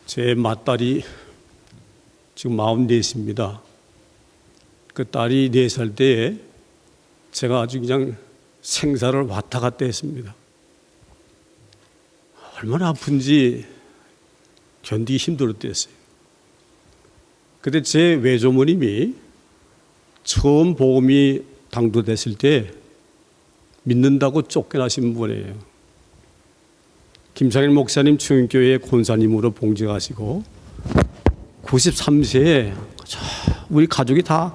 제 맏딸이 지금 44입니다. 그 딸이 4살 때에 제가 아주 그냥 생사를 왔다 갔다 했습니다. 얼마나 아픈지 견디기 힘들었댔어요. 그때 제 외조모님이 처음 복음이 당도됐을 때 믿는다고 쫓겨나신 분이에요. 김창일 목사님 충교회 권사님으로 봉직하시고 93세에 우리 가족이 다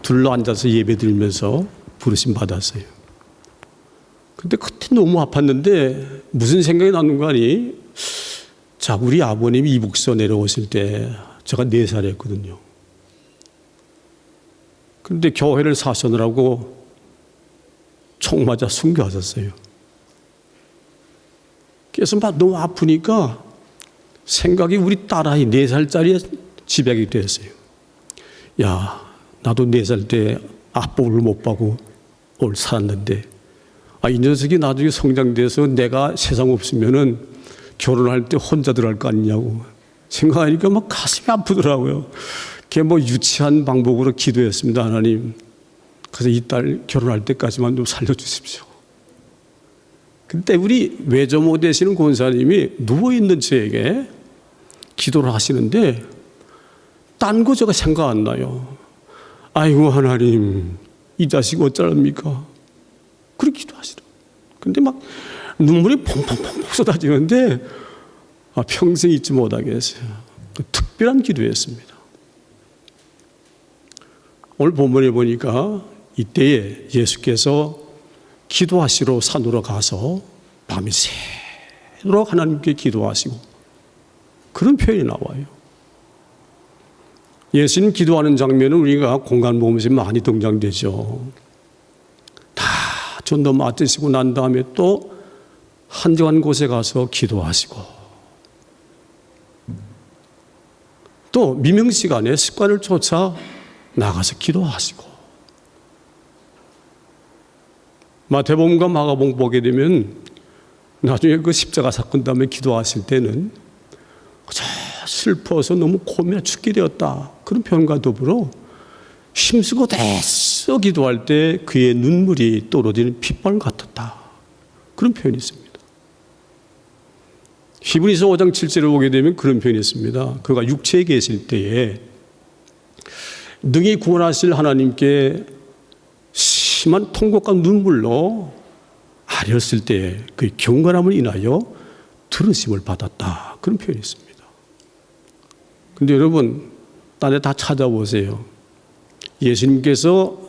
둘러앉아서 예배드리면서 부르심 받았어요. 근데 그때 너무 아팠는데 무슨 생각이 나는 거 아니? 자, 우리 아버님이 이북서 내려오실 때 제가 4살이었거든요. 근데 교회를 사서느라고 총 맞아 숨겨졌어요. 그래서 막 너무 아프니까 생각이 우리 딸아이 4살짜리 집약이 됐어요. 야, 나도 4살 때 아빠를 못 보고 오늘 살았는데, 이 녀석이 나중에 성장돼서 내가 세상 없으면은 결혼할 때 혼자 들어갈 거 아니냐고 생각하니까 막 가슴이 아프더라고요. 그게 뭐 유치한 방법으로 기도했습니다. 하나님, 그래서 이 딸 결혼할 때까지만 좀 살려주십시오. 그때 우리 외조모 되시는 권사님이 누워있는 저에게 기도를 하시는데 딴 거 제가 생각 안 나요. 아이고 하나님, 이 자식 어쩌랍니까? 그렇게 기도하시더라고요. 근데 막 눈물이 펑펑펑 쏟아지는데 평생 잊지 못하겠어요. 특별한 기도였습니다. 오늘 본문에 보니까 이때에 예수께서 기도하시러 산으로 가서 밤이 새도록 하나님께 기도하시고 그런 표현이 나와요. 예수님 기도하는 장면은 우리가 공간 보면서 많이 등장되죠. 다 전도 맡으시고 난 다음에 또 한적한 곳에 가서 기도하시고 또 미명 시간에 습관을 쫓아 나가서 기도하시고 마태복음과 마가복음 보게 되면 나중에 그 십자가 사건 다음에 기도하실 때는 슬퍼서 너무 고민에 죽게 되었다 그런 표현과 더불어 힘쓰고 애써 기도할 때 그의 눈물이 떨어지는 핏발 같았다 그런 표현이 있습니다. 히브리서 5장 7절을 보게 되면 그런 표현이 있습니다. 그가 육체에 계실 때에 능히 구원하실 하나님께 심한 통곡과 눈물로 아렸을 때 그의 경건함을 인하여 들으심을 받았다 그런 표현이 있습니다. 그런데 여러분 딴에 다 찾아보세요. 예수님께서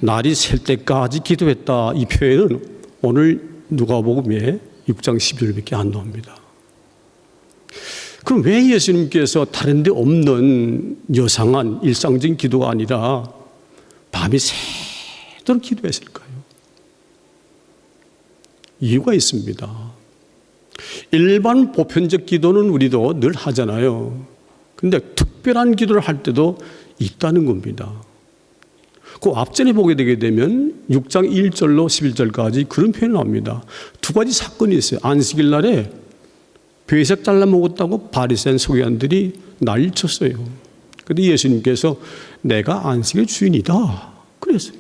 날이 셀 때까지 기도했다 이 표현은 오늘 누가복음에 6장 12절밖에 안 나옵니다. 그럼 왜 예수님께서 다른 데 없는 여상한 일상적인 기도가 아니라 밤이 새도록 기도했을까요? 이유가 있습니다. 일반 보편적 기도는 우리도 늘 하잖아요. 근데 특별한 기도를 할 때도 있다는 겁니다. 그 앞전에 보게 되게 되면 6장 1절로 11절까지 그런 표현이 나옵니다. 2가지 사건이 있어요. 안식일 날에 배색 잘라 먹었다고 바리새인 서기관들이 난리 쳤어요. 그런데 예수님께서 내가 안식의 주인이다 그랬어요.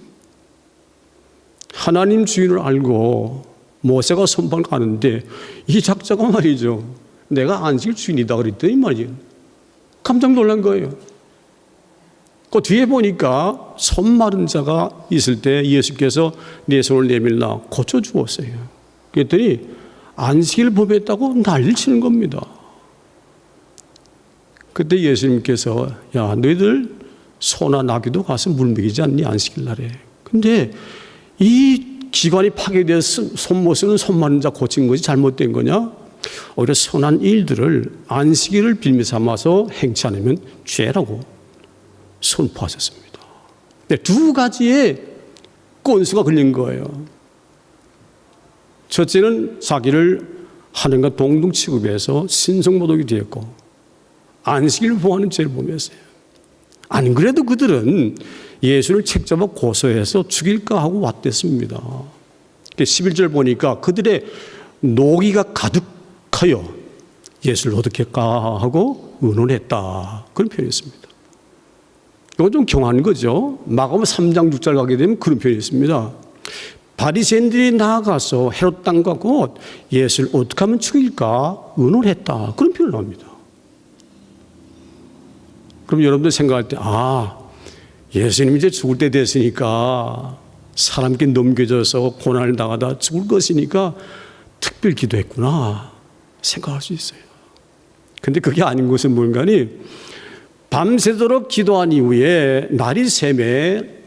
하나님 주인을 알고 모세가 선방 가는데 이 작자가 말이죠. 내가 안식의 주인이다 그랬더니 말이에요. 깜짝 놀란 거예요. 그 뒤에 보니까 손 마른 자가 있을 때 예수께서 내 손을 내밀라 고쳐주었어요. 그랬더니 안식일 범했다고 난리를 치는 겁니다. 그때 예수님께서 야 너희들 소나 나귀도 가서 물 먹이지 않니 안식일 날에. 근데 이 기관이 파괴돼서 손 못 쓰는 손 마른 자 고친 것이 잘못된 거냐? 오히려 선한 일들을 안식일을 빌미 삼아서 행치 않으면 죄라고 선포하셨습니다. 2가지의 건수가 걸린 거예요. 첫째는 자기를 하나님과 동등 취급해서 신성모독이 되었고 안식일을 범하는 죄를 범했어요. 안 그래도 그들은 예수를 책잡아 고소해서 죽일까 하고 왔댔습니다. 11절 보니까 그들의 노기가 가득하여 예수를 어떻게 할까 하고 의논했다. 그런 표현이었습니다. 이건 좀 경한 거죠. 마가복음 3장 6절 가게 되면 그런 표현이 있습니다. 바리새인들이 나아가서 헤롯 땅과 곧 예수를 어떻게 하면 죽일까 의논했다. 그런 표현을 합니다. 그럼 여러분들 생각할 때, 예수님 이제 죽을 때 됐으니까 사람께 넘겨져서 고난을 당하다 죽을 것이니까 특별 기도했구나 생각할 수 있어요. 근데 그게 아닌 것은 뭔가니, 밤새도록 기도한 이후에 날이 새매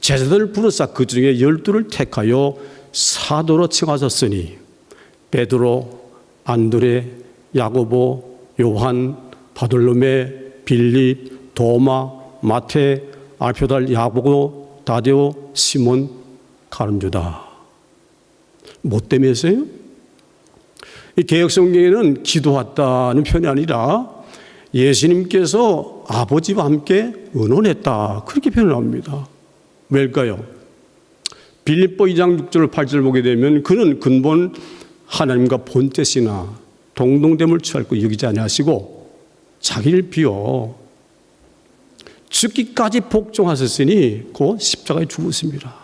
제자들을 부르사 그 중에 12를 택하여 사도로 칭하셨으니 베드로, 안드레, 야고보, 요한, 바돌로메, 빌립, 도마, 마태, 알표달, 야고보, 다데오, 시몬, 가룟유다. 뭐 때문에서요? 이 개역성경에는 기도했다는 표현이 아니라 예수님께서 아버지와 함께 의논했다, 그렇게 표현을 합니다. 왜일까요? 빌립보 2장 6절 8절 보게 되면 그는 근본 하나님과 본뜻이나 동등됨을 취할 것 여기지 아니하시고 자기를 비워 죽기까지 복종하셨으니 곧 십자가에 죽었습니다.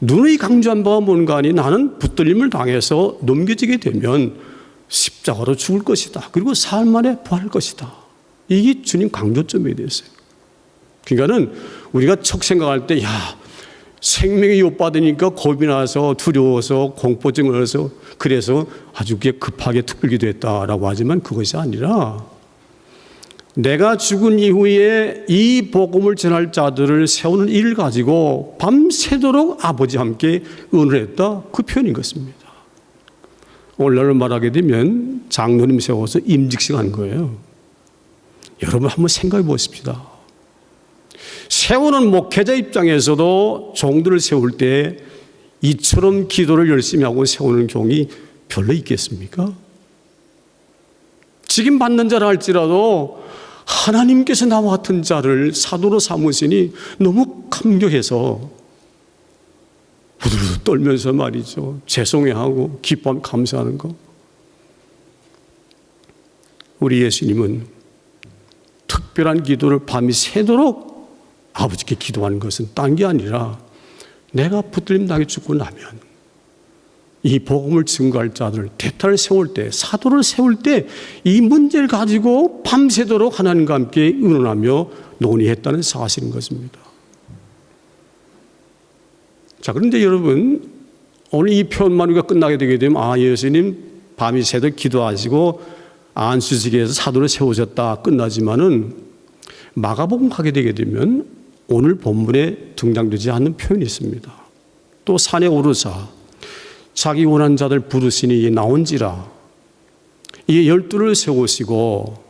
누누이 강조한 바가 뭔가 하니 나는 붙들림을 당해서 넘겨지게 되면 십자가로 죽을 것이다. 그리고 사흘 만에 부활할 것이다. 이게 주님 강조점에 대해서요. 그러니까는 우리가 척 생각할 때, 생명이 욕받으니까 겁이 나서 두려워서 공포증을 얻어서 그래서 아주 급하게 특별기도 했다라고 하지만 그것이 아니라 내가 죽은 이후에 이 복음을 전할 자들을 세우는 일을 가지고 밤새도록 아버지와 함께 의논했다, 그 표현인 것입니다. 오늘날로 말하게 되면 장로님 세워서 임직식 한 거예요. 여러분 한번 생각해 보십시다. 세우는 목회자 입장에서도 종들을 세울 때 이처럼 기도를 열심히 하고 세우는 경우이 별로 있겠습니까? 직임 받는 자라 할지라도 하나님께서 나와 같은 자를 사도로 삼으시니 너무 감격해서 부들부들 떨면서 말이죠. 죄송해하고 기뻐하며 감사하는 거. 우리 예수님은 특별한 기도를 밤이 새도록 아버지께 기도하는 것은 딴 게 아니라 내가 붙들림 당해 죽고 나면 이 복음을 증거할 자들, 대타를 세울 때, 사도를 세울 때 이 문제를 가지고 밤새도록 하나님과 함께 의논하며 논의했다는 사실인 것입니다. 자, 그런데 여러분, 오늘 이 표현만 우리가 끝나게 되게 되면 예수님 밤이 새도록 기도하시고 안수지기에서 사도를 세우셨다 끝나지만은 마가복음 가게 되게 되면 오늘 본문에 등장되지 않는 표현이 있습니다. 또 산에 오르사 자기 원한 자들 부르시니 나온지라, 이 12를 세우시고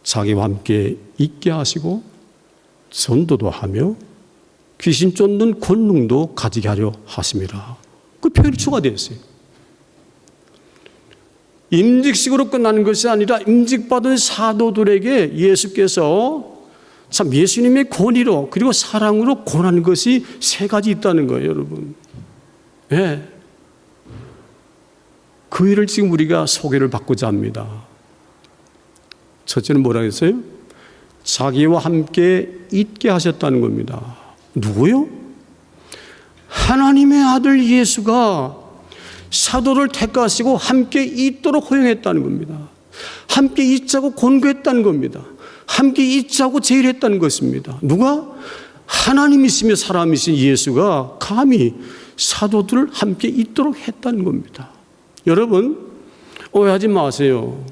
자기와 함께 있게 하시고 전도도 하며 귀신 쫓는 권능도 가지게 하려 하심이라. 그 표현이 추가되어 있어요. 임직식으로 끝나는 것이 아니라 임직받은 사도들에게 예수께서 참 예수님의 권위로 그리고 사랑으로 권한 것이 세 가지 있다는 거예요, 여러분. 예. 그 일을 지금 우리가 소개를 받고자 합니다. 첫째는 뭐라고 했어요? 자기와 함께 있게 하셨다는 겁니다. 누구요? 하나님의 아들 예수가 사도를 택하시고 함께 있도록 허용했다는 겁니다. 함께 있자고 권고했다는 겁니다. 함께 있자고 제일했다는 것입니다. 누가? 하나님이시며 사람이신 예수가 감히 사도들을 함께 있도록 했다는 겁니다. 여러분, 오해하지 마세요.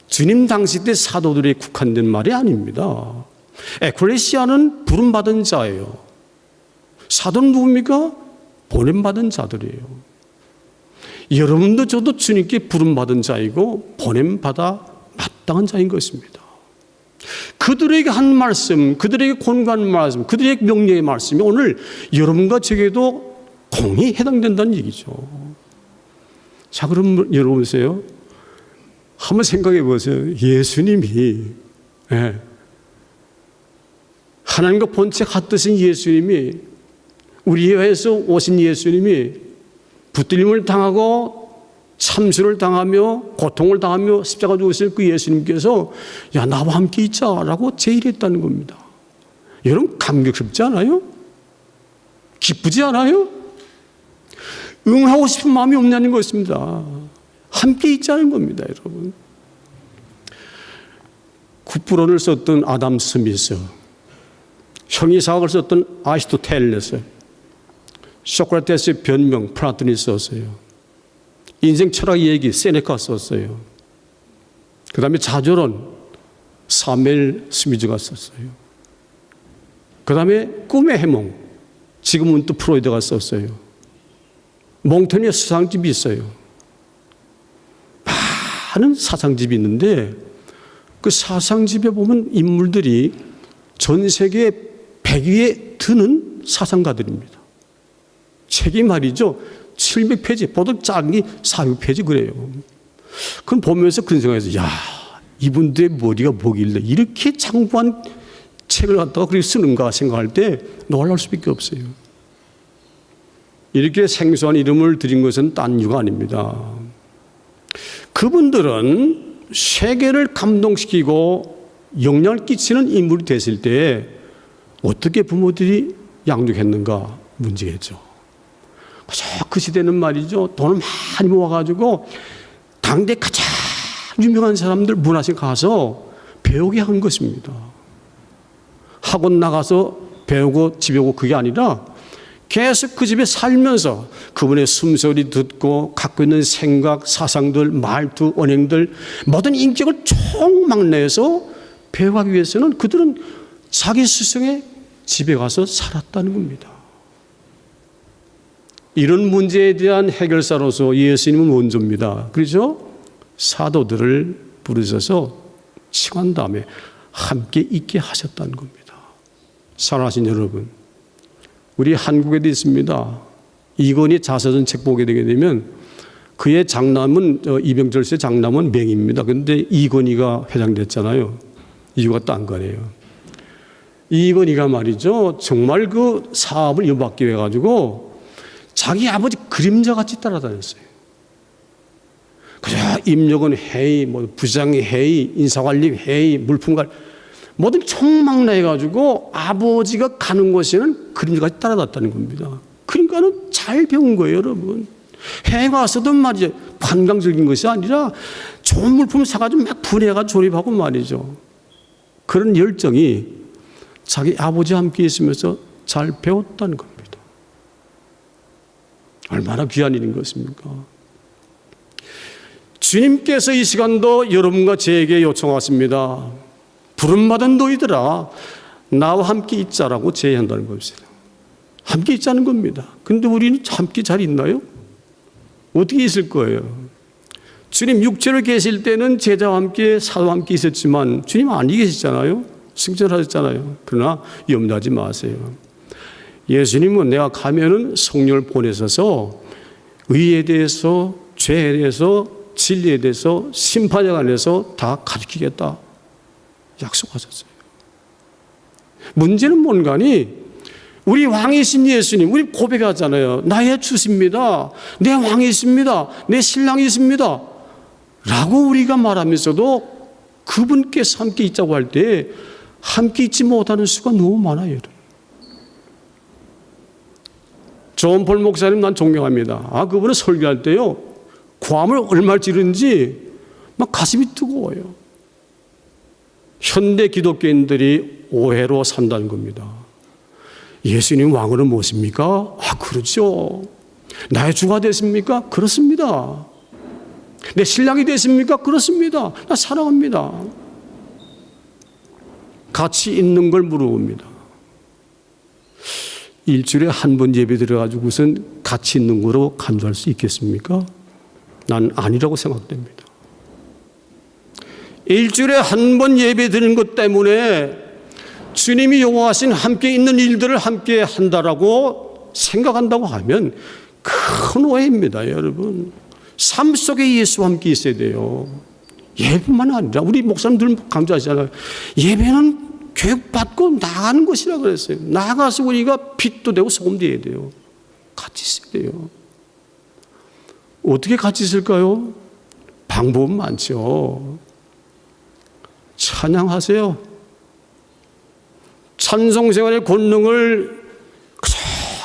주님 당시 때 사도들이 국한된 말이 아닙니다. 에클레시아는 부름받은 자예요. 사도는 누굽니까? 보냄받은 자들이에요. 여러분도 저도 주님께 부름받은 자이고 보냄받아 마땅한 자인 것입니다. 그들에게 한 말씀, 그들에게 권고한 말씀, 그들에게 명령의 말씀이 오늘 여러분과 저에게도 공히 해당된다는 얘기죠. 자, 그럼 여러분 보세요. 한번 생각해 보세요. 예수님이, 하나님과 본체 같으신 예수님이, 우리에서 오신 예수님이 붙들림을 당하고 참수를 당하며 고통을 당하며 십자가 죽으실 그 예수님께서 야, 나와 함께 있자라고 제의했다는 겁니다. 여러분, 감격스럽지 않아요? 기쁘지 않아요? 응하고 싶은 마음이 없냐는 것입니다. 함께 있자는 겁니다, 여러분. 구프론을 썼던 아담 스미스, 형이사학을 썼던 아리스토텔레스, 소크라테스의 변명 플라톤이 썼어요. 인생 철학 얘기 세네카 썼어요. 그 다음에 자조론 사멜 스미즈가 썼어요. 그 다음에 꿈의 해몽, 지금은 또 프로이드가 썼어요. 몽테뉴의 수상집이 있어요. 많은 사상집이 있는데 그 사상집에 보면 인물들이 전 세계 100위에 드는 사상가들입니다. 책이 말이죠, 700페이지, 보통 작은 게 400페이지 그래요. 그럼 보면서 그런 생각에서, 야, 이분들의 머리가 뭐길래 이렇게 장부한 책을 갖다가 그렇게 쓰는가 생각할 때 놀랄 수밖에 없어요. 이렇게 생소한 이름을 드린 것은 딴 이유가 아닙니다. 그분들은 세계를 감동시키고 영향을 끼치는 인물이 됐을 때 어떻게 부모들이 양육했는가 문제겠죠. 그 시대는 말이죠, 돈을 많이 모아가지고 당대 가장 유명한 사람들 문화실 가서 배우게 한 것입니다. 학원 나가서 배우고 집에 오고 그게 아니라 계속 그 집에 살면서 그분의 숨소리 듣고 갖고 있는 생각, 사상들, 말투, 언행들, 모든 인격을 총망라해서 배워가기 위해서는 그들은 자기 스승의 집에 가서 살았다는 겁니다. 이런 문제에 대한 해결사로서 예수님은 원조입니다. 그렇죠? 사도들을 부르셔서 칭한 다음에 함께 있게 하셨다는 겁니다. 사랑하신 여러분, 우리 한국에도 있습니다. 이건희 자서전 책 보게 되게 되면 그의 장남은 이병철 씨의 장남은 맹입니다. 그런데 이건희가 회장됐잖아요. 이유가 딴 거예요. 이건희가 말이죠, 정말 그 사업을 이어받기 위해 가지고 자기 아버지 그림자같이 따라다녔어요. 그저 임력원 회의, 뭐 부장의 회의, 인사관리 회의, 물품관 모든 총망라해가지고 아버지가 가는 곳에는 그림자같이 따라다녔다는 겁니다. 그러니까는 잘 배운 거예요, 여러분. 해외 가서도 말이죠, 관광적인 것이 아니라 좋은 물품 사가지고 막 분해가 조립하고 말이죠. 그런 열정이 자기 아버지와 함께 있으면서 잘 배웠다는 겁니다. 얼마나 귀한 일인 것입니까? 주님께서 이 시간도 여러분과 저에게 요청하십니다. 부름받은 너희들아, 나와 함께 있자라고 제의한다는 것입니다. 함께 있자는 겁니다. 그런데 우리는 함께 잘 있나요? 어떻게 있을 거예요? 주님 육체로 계실 때는 제자와 함께 사도와 함께 있었지만 주님 아니 계시잖아요. 승천하셨잖아요. 그러나 염려하지 마세요. 예수님은 내가 가면은 성령을 보내셔서 의에 대해서, 죄에 대해서, 진리에 대해서, 심판에 관해서 다 가르치겠다 약속하셨어요. 문제는 뭔가니 우리 왕이신 예수님, 우리 고백하잖아요. 나의 주십니다. 내 왕이십니다. 내 신랑이십니다. 라고 우리가 말하면서도 그분께서 함께 있자고 할 때 함께 있지 못하는 수가 너무 많아요. 존 폴 목사님 난 존경합니다. 그분은 설교할 때요, 고함을 얼마나 지르는지 막 가슴이 뜨거워요. 현대 기독교인들이 오해로 산다는 겁니다. 예수님 왕으로 모십니까? 그렇죠. 나의 주가 되십니까? 그렇습니다. 내 신랑이 되십니까? 그렇습니다. 나 사랑합니다. 같이 있는 걸 물어봅니다. 일주일에 한 번 예배 드려가지고선 같이 있는 거로 간주할 수 있겠습니까? 난 아니라고 생각됩니다. 일주일에 한 번 예배 드리는 것 때문에 주님이 요구하신 함께 있는 일들을 함께 한다라고 생각한다고 하면 큰 오해입니다, 여러분. 삶 속에 예수와 함께 있어야 돼요. 예배만 아니라 우리 목사님들 강조하시잖아요. 예배는 교육받고 나가는 것이라 그랬어요. 나가서 우리가 빛도 되고 소금도 돼야 돼요. 같이 있어야 돼요. 어떻게 같이 있을까요? 방법은 많죠. 찬양하세요. 찬송생활의 권능을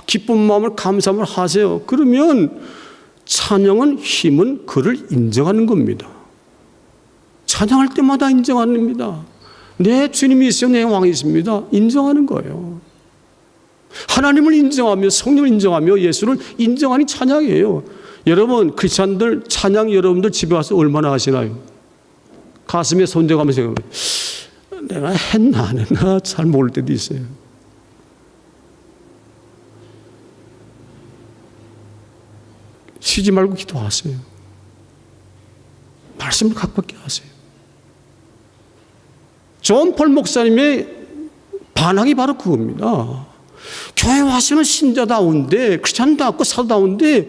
기쁜 마음을 감사함을 하세요. 그러면 찬양은 힘은 그를 인정하는 겁니다. 찬양할 때마다 인정합니다. 내 주님이시여 내 왕이십니다. 인정하는 거예요. 하나님을 인정하며 성령을 인정하며 예수를 인정하는 찬양이에요. 여러분 크리스찬들 찬양 여러분들 집에 와서 얼마나 하시나요? 가슴에 손대가면서 내가 했나 안 했나 잘 모를 때도 있어요. 쉬지 말고 기도하세요. 말씀을 각받게 하세요. 존 폴 목사님의 반항이 바로 그겁니다. 교회 와서는 신자다운데 크리스찬다웠고 사도다운데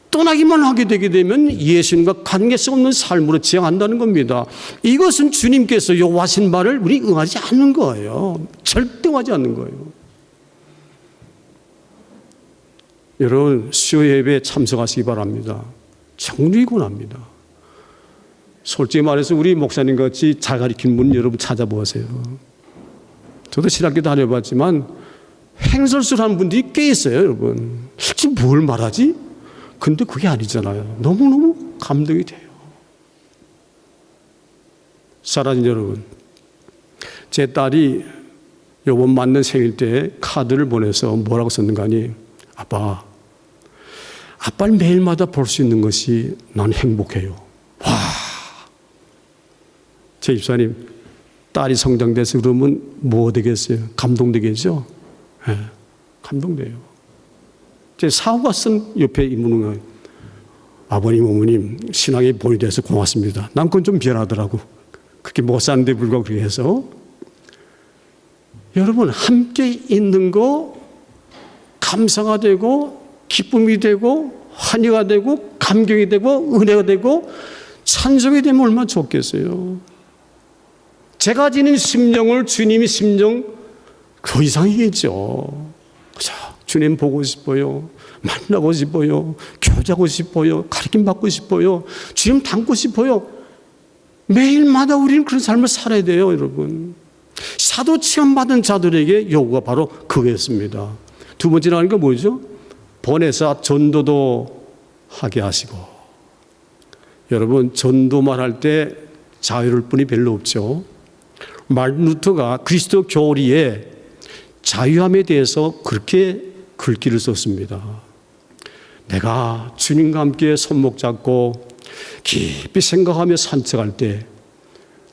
떠나기만 하게 되게 되면 예수님과 관계성 없는 삶으로 지향한다는 겁니다. 이것은 주님께서 요구하신 말을 우리 응하지 않는 거예요. 절대 응하지 않는 거예요. 여러분 수요 예배에 참석하시기 바랍니다. 정말 권합니다. 솔직히 말해서 우리 목사님 같이 잘 가르친 분 여러분 찾아보세요. 저도 신학교 다녀봤지만 행설술하는 분들이 꽤 있어요. 여러분 지금 뭘 말하지? 근데 그게 아니잖아요. 너무너무 감동이 돼요. 사랑하는 여러분, 제 딸이 요번 맞는 생일 때 카드를 보내서 뭐라고 썼는가 하니 아빠를 매일마다 볼 수 있는 것이 난 행복해요. 와, 제 집사님 딸이 성장돼서 그러면 뭐 되겠어요? 감동되겠죠? 네, 감동돼요. 제 사후가 쓴 옆에 있는 거예요. 아버님, 어머님 신앙에 본이 돼서 고맙습니다. 난 그건 좀 미안하더라고. 그렇게 못 사는데 불구하고 그렇게 해서. 여러분 함께 있는 거 감사가 되고 기쁨이 되고 환희가 되고 감격이 되고 은혜가 되고 찬송이 되면 얼마나 좋겠어요. 제가 지닌 심령을 주님이 심령 그 이상이겠죠. 그죠? 주님 보고 싶어요. 만나고 싶어요. 교제하고 싶어요. 가르침 받고 싶어요. 주님 닮고 싶어요. 매일마다 우리는 그런 삶을 살아야 돼요, 여러분. 사도 체험 받은 자들에게 요구가 바로 그거였습니다. 두 번째로 하는 게 뭐죠? 보내사 전도도 하게 하시고. 여러분 전도만 할 때 자유로울 뿐이 별로 없죠. 마르틴 루터가 그리스도 교리에 자유함에 대해서 그렇게 글귀를 썼습니다. 내가 주님과 함께 손목 잡고 깊이 생각하며 산책할 때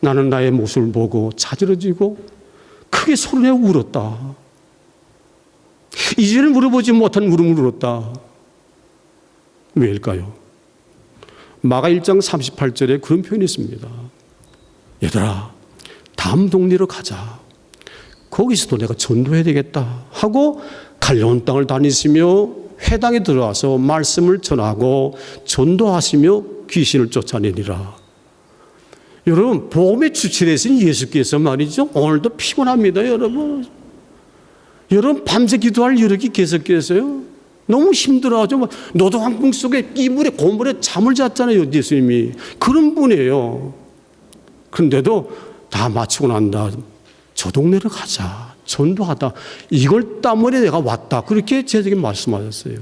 나는 나의 모습을 보고 자지러지고 크게 소리내어 울었다. 이전에 물어보지 못한 울음을 울었다. 왜일까요? 마가 1장 38절에 그런 표현이 있습니다. 얘들아 다음 동네로 가자. 거기서도 내가 전도해야 되겠다 하고 갈려온 땅을 다니시며 회당에 들어와서 말씀을 전하고 전도하시며 귀신을 쫓아내니라. 여러분 복음의 주체되신 예수께서 말이죠. 오늘도 피곤합니다. 여러분 밤새 기도할 여력이 계속해서요. 너무 힘들어하죠. 노동왕궁 속에 이불에 고물에 잠을 잤잖아요. 예수님이 그런 분이에요. 그런데도 다 마치고 난다. 저 동네로 가자. 전도하다. 이걸 때문에 내가 왔다. 그렇게 제에게 말씀하셨어요.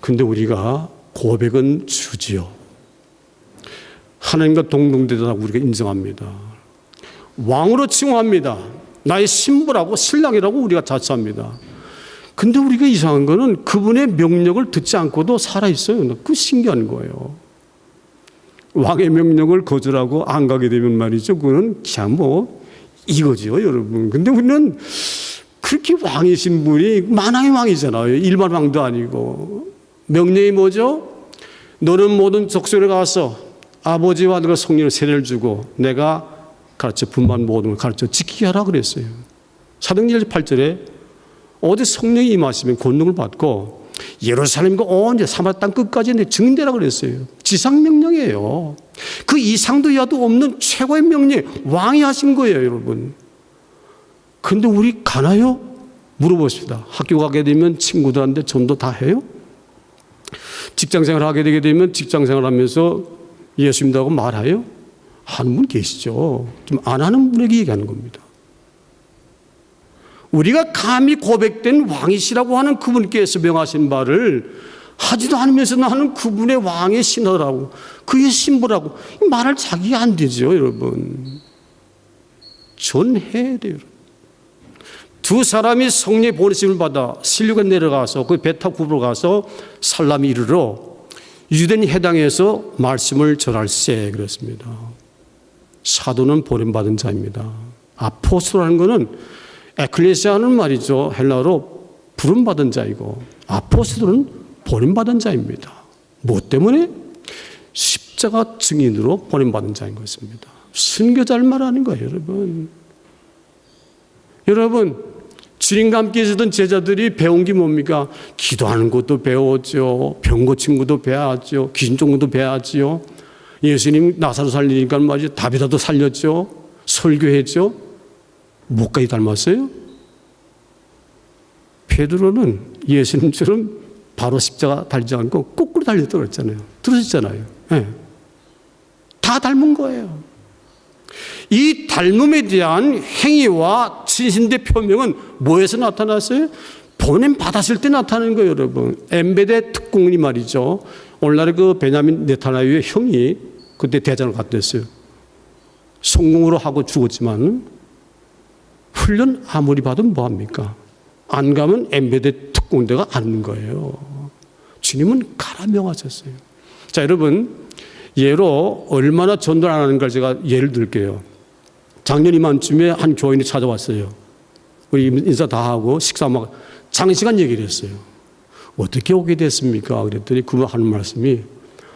근데 우리가 고백은 주지요. 하나님과 동등되다고 우리가 인정합니다. 왕으로 칭호합니다. 나의 신부라고 신랑이라고 우리가 자처합니다. 근데 우리가 이상한 거는 그분의 명령을 듣지 않고도 살아있어요. 그 신기한 거예요. 왕의 명령을 거절하고 안 가게 되면 말이죠. 그거는 그냥 이거죠, 여러분. 근데 우리는 그렇게 왕이신 분이 만왕의 왕이잖아요. 일반 왕도 아니고. 명령이 뭐죠? 너는 모든 족속에 가서 아버지와 아들과 성령을 세례를 주고 내가 가르쳐 분만 모든 걸 가르쳐 지키게 하라 그랬어요. 사도행전 8절에 어디 성령이 임하시면 권능을 받고 예루살렘과 온 사마리아 땅 끝까지 증인되라 그랬어요. 지상명령이에요. 그 이상도 이하도 없는 최고의 명령, 왕이 하신 거예요, 여러분. 근데 우리 가나요? 물어보십시다. 학교 가게 되면 친구들한테 전도 다 해요? 직장생활 하게 되게 되면 직장생활 하면서 예수 믿다고 말해요? 하는 분 계시죠. 좀 안 하는 분에게 얘기하는 겁니다. 우리가 감히 고백된 왕이시라고 하는 그분께서 명하신 말을 하지도 않으면서 나는 그분의 왕의 신하라고, 그의 신부라고 말할 자기가 안 되죠, 여러분. 전해야 돼요. 두 사람이 성령의 보내심을 받아 신류가 내려가서 그 배 타고 굽으러 가서 살람이 이르러 유대인 회당에서 말씀을 전할세 그랬습니다. 사도는 보냄받은 자입니다. 아포스토라는 것은 에클레시아는 말이죠. 헬라어로 부름받은 자이고 아포스토는 보냄받은 자입니다. 무엇 때문에? 십자가 증인으로 보냄받은 자인 것입니다. 선교자를 말하는 거예요, 여러분. 여러분, 주님과 함께 있었던 제자들이 배운 게 뭡니까? 기도하는 것도 배웠죠. 병 고친 것도 배웠죠. 귀신 쫓는 것도 배웠죠. 예수님 나사로 살리니까 말이죠. 다비다도 살렸죠. 설교했죠. 뭐까지 닮았어요? 베드로는 예수님처럼 바로 십자가 달지 않고 거꾸로 달렸다고 그랬잖아요. 들으셨잖아요. 네. 다 닮은 거예요. 이 닮음에 대한 행위와 진신대 표명은 뭐에서 나타났어요? 보냄 받았을 때 나타나는 거예요, 여러분. 엠베데 특공이 말이죠. 오늘날의 그 베냐민 네타냐후의 형이 그때 대장을 갔댔어요. 성공으로 하고 죽었지만 훈련 아무리 봐도 뭐합니까? 안 가면 엠베데 특공대가 아는 거예요. 주님은 가라 명하셨어요. 자, 여러분, 예로 얼마나 전도를 안 하는 걸 제가 예를 들게요. 작년 이맘쯤에 한 교인이 찾아왔어요. 우리 인사 다 하고 식사 막 장시간 얘기를 했어요. 어떻게 오게 됐습니까? 그랬더니 그분 하는 말씀이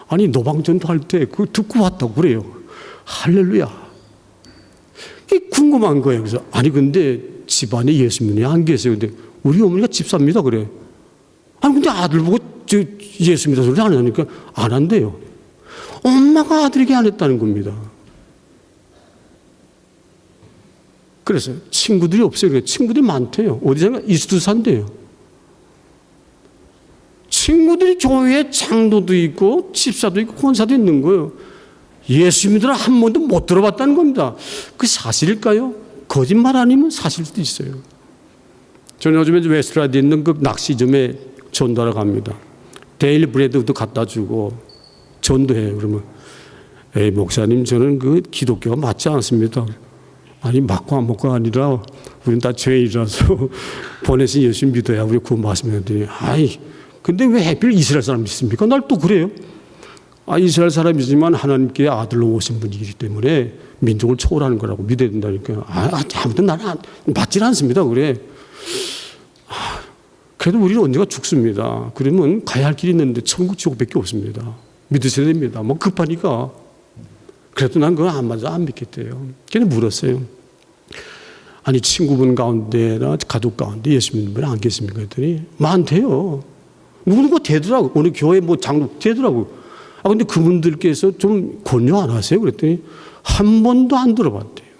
아니 노방전도 할 때 그거 듣고 왔다고 그래요. 할렐루야. 이게 궁금한 거예요. 그래서 아니 근데 집안에 예수 믿는 안 계세요. 근데 우리 어머니가 집사입니다. 그래. 아니 근데 아들 보고 예수 믿는 소리 안 하니까 안 한대요. 엄마가 아들에게 안 했다는 겁니다. 그래서 친구들이 없어요. 친구들이 많대요. 어디선가 이수두산대요. 친구들이 교회에 장로도 있고 집사도 있고 권사도 있는 거예요. 예수 믿으라 한 번도 못 들어봤다는 겁니다. 그 사실일까요? 거짓말 아니면 사실 수도 있어요. 저는 요즘에 웨스트라드에 있는 그 낚시점에 전도하러 갑니다. 데일리 브레드도 갖다 주고 전도해요. 그러면 에이 목사님 저는 그 기독교가 맞지 않습니다. 아니 맞고 안 먹고가 아니라 우리는 다 죄인이라서 보내신 예수 믿어야 우리 구원 받습니다. 아이 근데 왜 하필 이스라엘 사람 믿습니까? 날 또 그래요. 아 이스라엘 사람이지만 하나님께 아들로 오신 분이기 때문에 민족을 초월하는 거라고 믿어야 된다니까. 아무튼 나는 맞질 않습니다. 그래. 그래도 우리는 언제가 죽습니다. 그러면 가야 할 길이 있는데 천국 지옥밖에 없습니다. 믿으셔야 됩니다. 뭐 급하니까. 그래도 난 그거 안 맞아 안 믿겠대요. 걔는 물었어요. 아니 친구분 가운데나 가족 가운데 예수 믿는 분이 안 계십니까? 했더니 많대요. 누구누가 되더라고. 어느 교회 뭐 장로 되더라고. 아 근데 그분들께서 좀 권유 안 하세요? 그랬더니 한 번도 안 들어봤대요.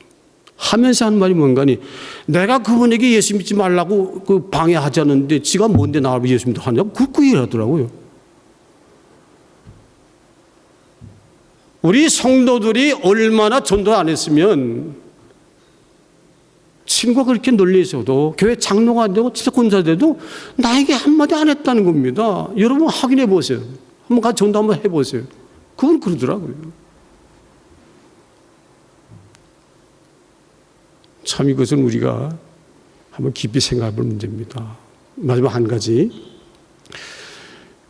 하면서 한 말이 뭔가니 내가 그분에게 예수 믿지 말라고 그 방해하지 않는데 지가 뭔데 나를 예수 믿어 하냐고 그 얘기를 하더라고요. 우리 성도들이 얼마나 전도 안 했으면 친구가 그렇게 놀리셔도 교회 장로가 안 되고 집사권자 돼도 나에게 한마디 안 했다는 겁니다. 여러분 확인해 보세요. 한번 가서 전도 한번 해보세요. 그건 그러더라고요. 참 이것은 우리가 한번 깊이 생각해 볼 문제입니다. 마지막 한 가지.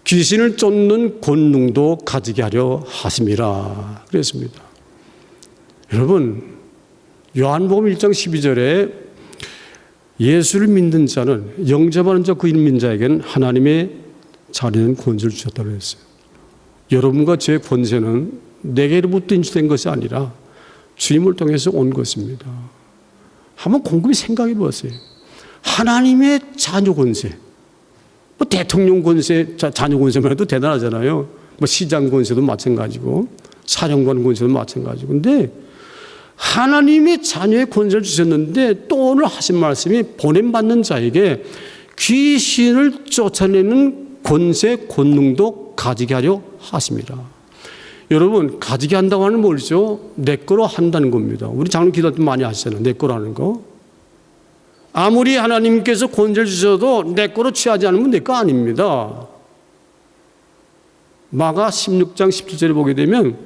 귀신을 쫓는 권능도 가지게 하려 하심이라 그랬습니다. 여러분 요한복음 1장 12절에 예수를 믿는 자는 영접하는 자 그 믿는 자에게는 하나님의 자리는 권세를 주셨다고 했어요. 여러분과 제 권세는 내게로부터 인출된 것이 아니라 주님을 통해서 온 것입니다. 한번 곰곰이 생각해 보세요. 하나님의 자녀 권세. 뭐 대통령 권세, 자녀 권세만 해도 대단하잖아요. 뭐 시장 권세도 마찬가지고 사령관 권세도 마찬가지고. 근데 하나님의 자녀의 권세를 주셨는데 또 오늘 하신 말씀이 보냄받는 자에게 귀신을 쫓아내는 권세, 권능도 가지게 하려 하십니다. 여러분, 가지게 한다고 하는 뭐죠? 내 거로 한다는 겁니다. 우리 장로 기도 때 많이 하시잖아요. 내 거로 하는 거. 아무리 하나님께서 권세를 주셔도 내 거로 취하지 않으면 내 거 아닙니다. 마가 16장 17절에 보게 되면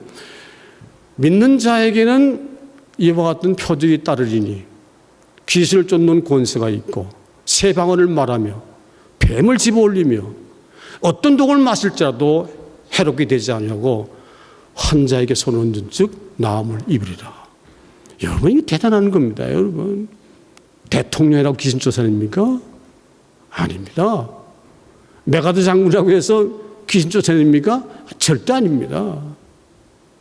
믿는 자에게는 이와 같은 표적이 따르리니 귀신을 쫓는 권세가 있고 새 방언을 말하며 뱀을 집어올리며 어떤 독을 마실지라도 해롭게 되지 않냐고 환자에게 손을 얹은 즉 나음을 입으리라. 여러분, 이게 대단한 겁니다. 여러분, 대통령이라고 귀신 쫓아냅니까? 아닙니다. 메가드 장군이라고 해서 귀신 쫓아냅니까? 절대 아닙니다.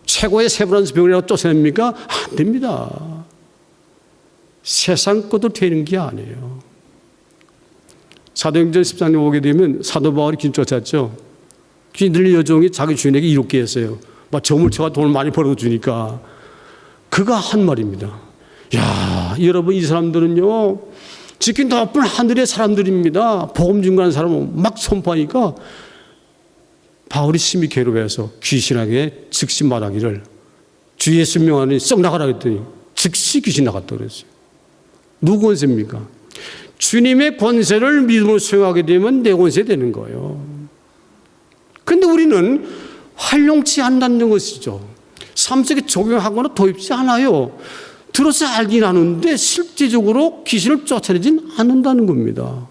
최고의 세브란스 병이라고 쫓아냅니까? 안 됩니다. 세상 것도 되는 게 아니에요. 사도행전 13장 오게 되면 사도 바울이 귀신 쫓았죠. 귀신 들린 여종이 자기 주인에게 이롭게 했어요. 막 점을 쳐가 돈을 많이 벌어주니까 그가 한 말입니다. 야, 여러분, 이 사람들은요 지킨 높은 하늘의 사람들입니다. 복음 증거하는 사람은 막 선포하니까 바울이 심히 괴로워해서 귀신에게 즉시 말하기를 주 예수 명하니 썩 나가라 했더니 즉시 귀신 나갔다고 그랬어요. 누구 권세입니까? 주님의 권세를 믿음으로 수용하게 되면 내 권세 되는 거예요. 그런데 우리는 활용치 않는다는 것이죠. 삶 속에 적용하거나 도입지 않아요. 들어서 알긴 하는데 실제적으로 귀신을 쫓아내진 않는다는 겁니다.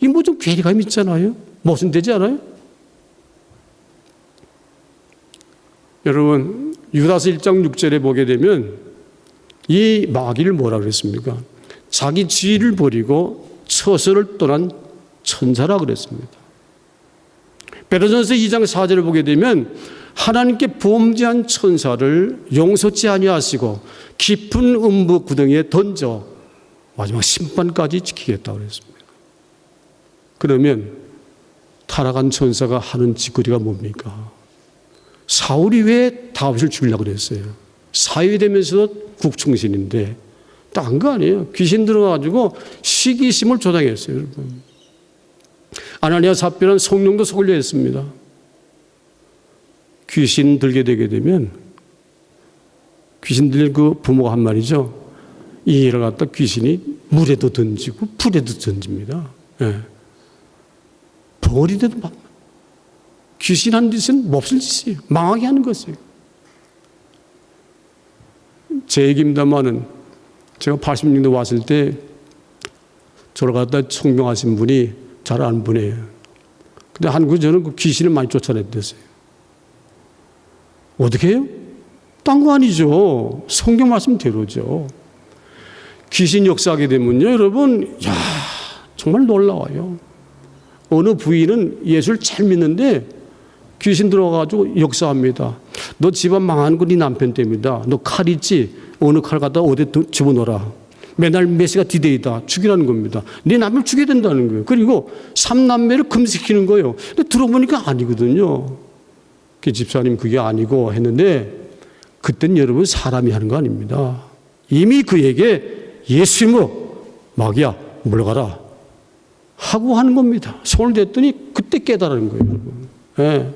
이 뭐 좀 괴리감이 있잖아요. 모순되지 않아요? 여러분, 유다서 1장 6절에 보게 되면 이 마귀를 뭐라 그랬습니까? 자기 지위를 버리고 처소를 떠난 천사라 그랬습니다. 베드로전서 2장 4절을 보게 되면 하나님께 범죄한 천사를 용서치 아니하시고 깊은 음부 구덩이에 던져 마지막 심판까지 지키겠다고 그랬습니다. 그러면 타락한 천사가 하는 짓거리가 뭡니까? 사울이 왜 다윗을 죽이려고 그랬어요? 사위 되면서도 국충신인데 딴 거 아니에요. 귀신 들어가지고 시기심을 조장했어요, 여러분. 아나니아 삽비라는 성령도 속으려 했습니다. 귀신 들게 되게 되면 귀신 들린 그 부모가 한 말이죠. 이 일을 갖다 귀신이 물에도 던지고 불에도 던집니다. 예. 벌이 돼도 막 귀신 한 짓은 몹쓸 짓이에요. 망하게 하는 것이에요. 제 얘기입니다만은 제가 86년도 왔을 때 저를 갖다 총명하신 분이 잘 아는 분이에요. 근데 한국에 저는 그 귀신을 많이 쫓아냈댔어요. 어떻게 해요? 딴 거 아니죠. 성경 말씀대로죠. 귀신 역사하게 되면요, 여러분, 야, 정말 놀라워요. 어느 부인은 예수를 잘 믿는데 귀신 들어가가지고 역사합니다. 너 집안 망하는 건 네 남편 때문이다. 너 칼 있지? 어느 칼 갖다 어디 집어넣어라. 맨날 메시가 디데이다. 죽이라는 겁니다. 네 남편을 죽여야 된다는 거예요. 그리고 3남매를 금지시키는 거예요. 근데 들어보니까 아니거든요. 그 집사님 그게 아니고 했는데 그땐 여러분 사람이 하는 거 아닙니다. 이미 그에게 예수님으로 마귀야 물러가라 하고 하는 겁니다. 손을 댔더니 그때 깨달은 거예요, 여러분. 네.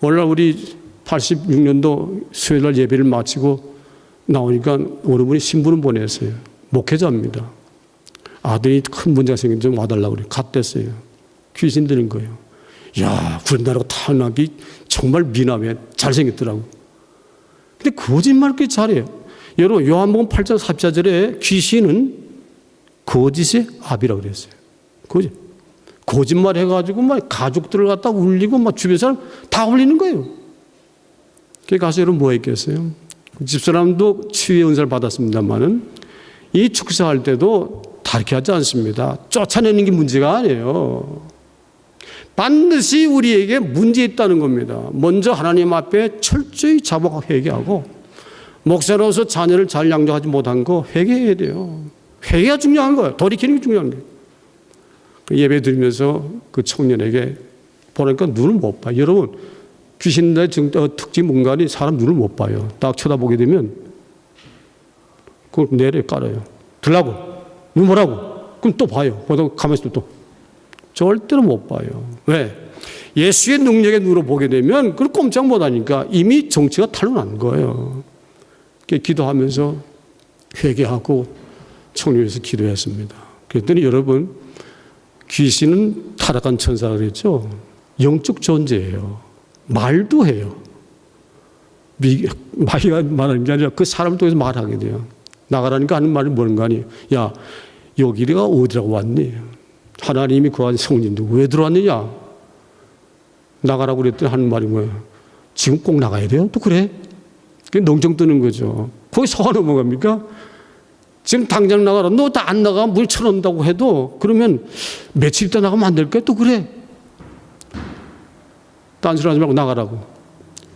오늘날 우리 86년도 수요일날 예배를 마치고 나오니까 어느 분이 신부를 보냈어요. 목회자입니다. 아들이 큰 문제가 생긴 좀 와달라고 그래요. 갔댔어요. 귀신 들린 거예요. 야, 구린다라고 타고나기 정말 미남에 잘생겼더라고. 근데 거짓말 그렇게 잘해요. 여러분, 요한복음 8장 14절에 귀신은 거짓의 아비라고 그랬어요. 거짓말 해가지고 막 가족들을 갖다 울리고 막 주변 사람 다 울리는 거예요. 그게 가서 여러분 뭐 했겠어요? 집사람도 치유의 은사를 받았습니다만은 이 축사할 때도 다르게 하지 않습니다. 쫓아내는 게 문제가 아니에요. 반드시 우리에게 문제 있다는 겁니다. 먼저 하나님 앞에 철저히 자복하고 회개하고 목사로서 자녀를 잘 양육하지 못한 거 회개해야 돼요. 회개가 중요한 거예요. 돌이키는 게 중요한 거예요. 예배 드리면서 그 청년에게 보니까 눈을 못 봐요. 여러분, 귀신의 특징 뭔가니 사람 눈을 못 봐요. 딱 쳐다보게 되면 그걸 내려 깔아요. 들라고? 눈 뭐라고? 그럼 또 봐요. 보다 가만히 있으면 또 절대로 못 봐요. 왜? 예수의 능력의 눈으로 보게 되면 그걸 꼼짝 못하니까 이미 정치가 탄로난 거예요. 기도하면서 회개하고 청년에서 기도했습니다. 그랬더니 여러분, 귀신은 타락한 천사라 그랬죠. 영적 존재예요. 말도 해요. 마귀가 말하는 게 아니라 그 사람을 통해서 말하게 돼요. 나가라니까 하는 말이 뭔가 아니, 야, 여기가 어디라고 왔니? 하나님이 그 안에 성진도 왜 들어왔느냐? 나가라고 그랬더니 하는 말이 뭐예요? 지금 꼭 나가야 돼요? 또 그래? 그게 농정 뜨는 거죠. 거기 서가 넘어갑니까? 지금 당장 나가라. 너 다 안 나가 물 쳐놓는다고 해도 그러면 며칠 있다 나가면 안 될까? 또 그래? 딴소리 하지 말고 나가라고.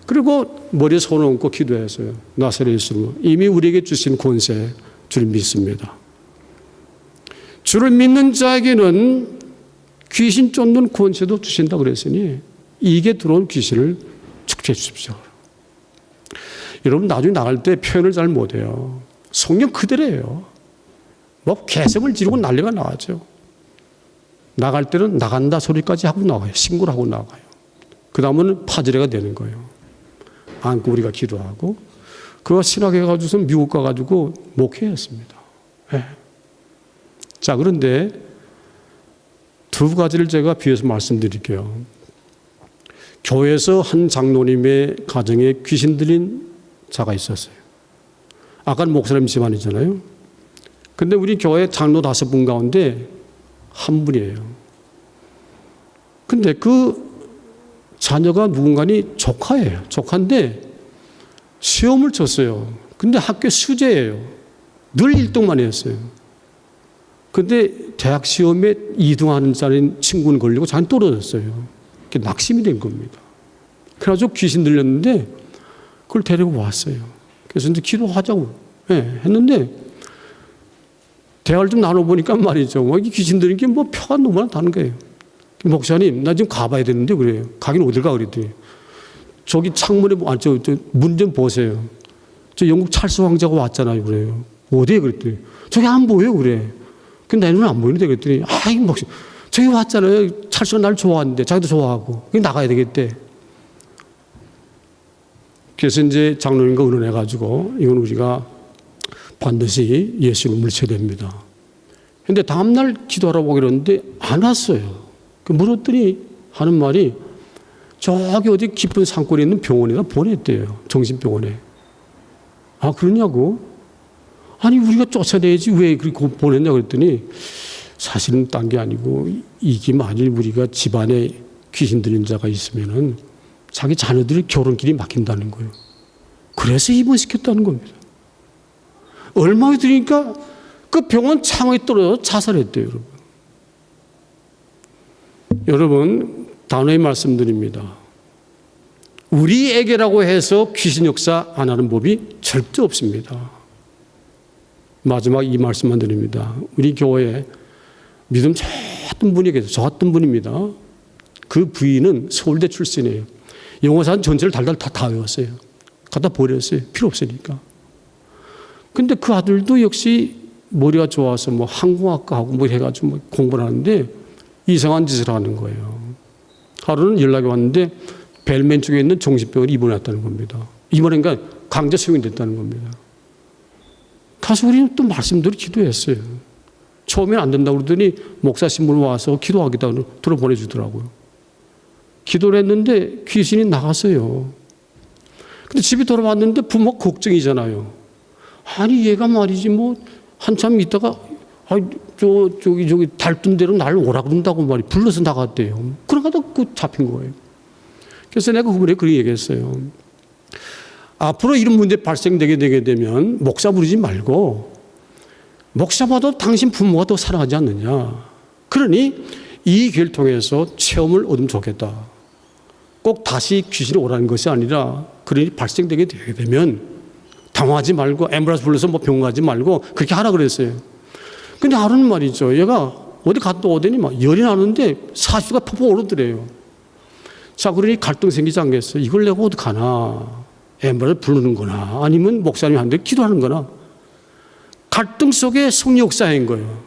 그리고 머리에 손을 얹고 기도했어요. 나사렛 예수로 이미 우리에게 주신 권세 주를 믿습니다. 주를 믿는 자에게는 귀신 쫓는 권세도 주신다 그랬으니 이게 들어온 귀신을 축제해 주십시오. 여러분 나중에 나갈 때 표현을 잘 못해요. 성경 그대로예요. 뭐 개성을 지르고 난리가 나죠. 나갈 때는 나간다 소리까지 하고 나와요. 신고를 하고 나가요. 그 다음은 파지레가 되는 거예요. 안고 우리가 기도하고 그거 신학해가지고서 미국 가가지고 목회했습니다. 네. 자, 그런데 두 가지를 제가 비해서 말씀드릴게요. 교회에서 한 장로님의 가정에 귀신 들린 자가 있었어요. 아까는 목사님 집안이잖아요. 근데 우리 교회 장로 5분 가운데 한 분이에요. 근데 그 자녀가 누군가니 조카예요. 조카인데 시험을 쳤어요. 근데 학교 수재예요. 늘 1등만 했어요. 근데 대학 시험에 2등하는 자리인 친구는 걸리고 자기는 떨어졌어요. 낙심이 된 겁니다. 그래가지고 귀신 들렸는데 그걸 데리고 왔어요. 그래서 이제 기도하자고 했는데 대화를 좀 나눠보니까 말이죠. 이 귀신 들린 게 뭐 표가 너무나 다른 거예요. 목사님, 나 지금 가봐야 되는데 그래요. 가긴 어딜 가 그랬더니 저기 창문에 문 좀 보세요. 저 영국 찰스 왕자가 왔잖아요. 그래요. 어디에 그랬더니 저기 안 보여 그래. 근데 내 눈은 안 보이는데 그랬더니 이 목사 저기 왔잖아요. 찰스가 날 좋아하는데 자기도 좋아하고 나가야 되겠대. 그래서 이제 장로님과 의논해가지고 이건 우리가 반드시 예수를 물쳐야 됩니다. 근데 다음날 기도하라고 그랬는데 안 왔어요. 물었더니 하는 말이 저기 어디 깊은 산골에 있는 병원에다 보냈대요. 정신병원에. 아, 그러냐고? 아니, 우리가 쫓아내야지 왜 그렇게 보냈냐 그랬더니 사실은 딴 게 아니고 이게 만일 우리가 집안에 귀신 들린 자가 있으면은 자기 자녀들이 결혼길이 막힌다는 거예요. 그래서 입원시켰다는 겁니다. 얼마 들으니까 그 병원 창호에 떨어져 자살했대요, 여러분. 여러분, 단호히 말씀드립니다. 우리에게라고 해서 귀신 역사 안 하는 법이 절대 없습니다. 마지막 이 말씀만 드립니다. 우리 교회에 믿음 좋았던 분이 계세요. 좋았던 분입니다. 그 부인은 서울대 출신이에요. 영어사는 전체를 달달 다 외웠어요. 갖다 버렸어요. 필요 없으니까. 근데 그 아들도 역시 머리가 좋아서 뭐 항공학과하고 뭐 해가지고 뭐 공부를 하는데 이상한 짓을 하는 거예요. 하루는 연락이 왔는데 벨멘 쪽에 있는 정신병원에 입원했다는 겁니다. 입원하니까 강제 수용이 됐다는 겁니다. 가서 우리는 또 말씀대로 기도했어요. 처음엔 안 된다고 그러더니 목사 신분 와서 기도하겠다고 들어보내주더라고요. 기도를 했는데 귀신이 나갔어요. 근데 집에 돌아왔는데 부모가 걱정이잖아요. 아니 얘가 말이지 뭐 한참 있다가 저기 달둔 대로 날 오라 그런다고 말이 불러서 나갔대요. 그러다가 그 잡힌 거예요. 그래서 내가 그분에 그렇게 얘기했어요. 앞으로 이런 문제 발생되게 되게 되면 목사 부르지 말고 목사보다 당신 부모가 더 사랑하지 않느냐. 그러니 이 길을 통해서 체험을 얻으면 좋겠다. 꼭 다시 귀신이 오라는 것이 아니라 그러니 발생되게 되게 되면 당황하지 말고 앰뷸런스 불러서 뭐 병원 가지 말고 그렇게 하라 그랬어요. 근데 하루는 말이죠. 얘가 어디 갔다 오더니 막 열이 나는데 사수가 퍽퍽 오르더래요. 자, 그러니 갈등 생기지 않겠어요. 이걸 내가 어디 가나. 앰뷸런스 부르는 거나 아니면 목사님한테 기도하는 거나. 갈등 속에 성령 역사인 거예요.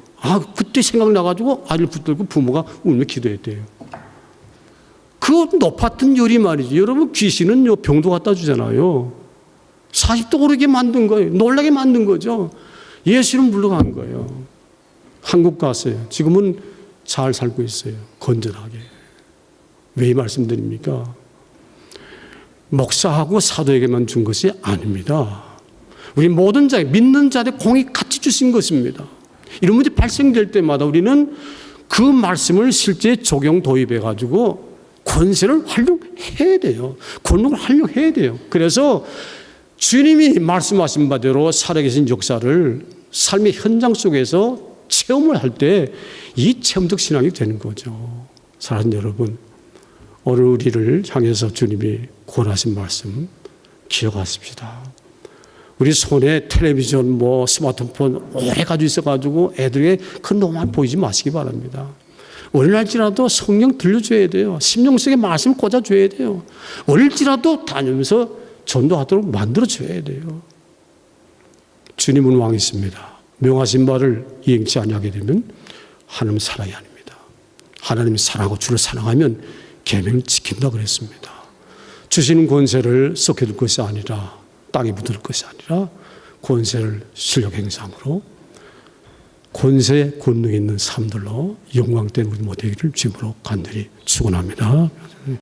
그때 생각나가지고 아이를 붙들고 부모가 울며 기도했대요. 그 높았던 열이 말이죠. 여러분, 귀신은 병도 갖다 주잖아요. 40도 오르게 만든 거예요. 놀라게 만든 거죠. 예수는 물러간 거예요. 한국 갔어요. 지금은 잘 살고 있어요. 건전하게. 왜 이 말씀드립니까? 목사하고 사도에게만 준 것이 아닙니다. 우리 모든 자에, 믿는 자들 공이 같이 주신 것입니다. 이런 문제 발생될 때마다 우리는 그 말씀을 실제 적용 도입해가지고 권세를 활용해야 돼요. 권능을 활용해야 돼요. 그래서 주님이 말씀하신 바대로 살아계신 역사를 삶의 현장 속에서 체험을 할 때 이 체험적 신앙이 되는 거죠. 사랑하는 여러분, 오늘 우리를 향해서 주님이 권하신 말씀 기억하십시다. 우리 손에 텔레비전, 스마트폰 오래 가지고 있어가지고 애들에게 큰 도움만 보이지 마시기 바랍니다. 어린날지라도 성령 들려줘야 돼요. 심령 속에 말씀 꽂아줘야 돼요. 어릴지라도 다니면서 전도하도록 만들어줘야 돼요. 주님은 왕이십니다. 명하신 바를 이행치 아니하게 되면 하나님 사랑이 아닙니다. 하나님이 사랑하고 주를 사랑하면 계명을 지킨다 그랬습니다. 주시는 권세를 썩혀둘 것이 아니라, 땅에 묻을 것이 아니라 권세를 실력 행상으로 권세, 권능 있는 삶들로 영광된 우리 모두에게를 주님으로 간절히 축원합니다.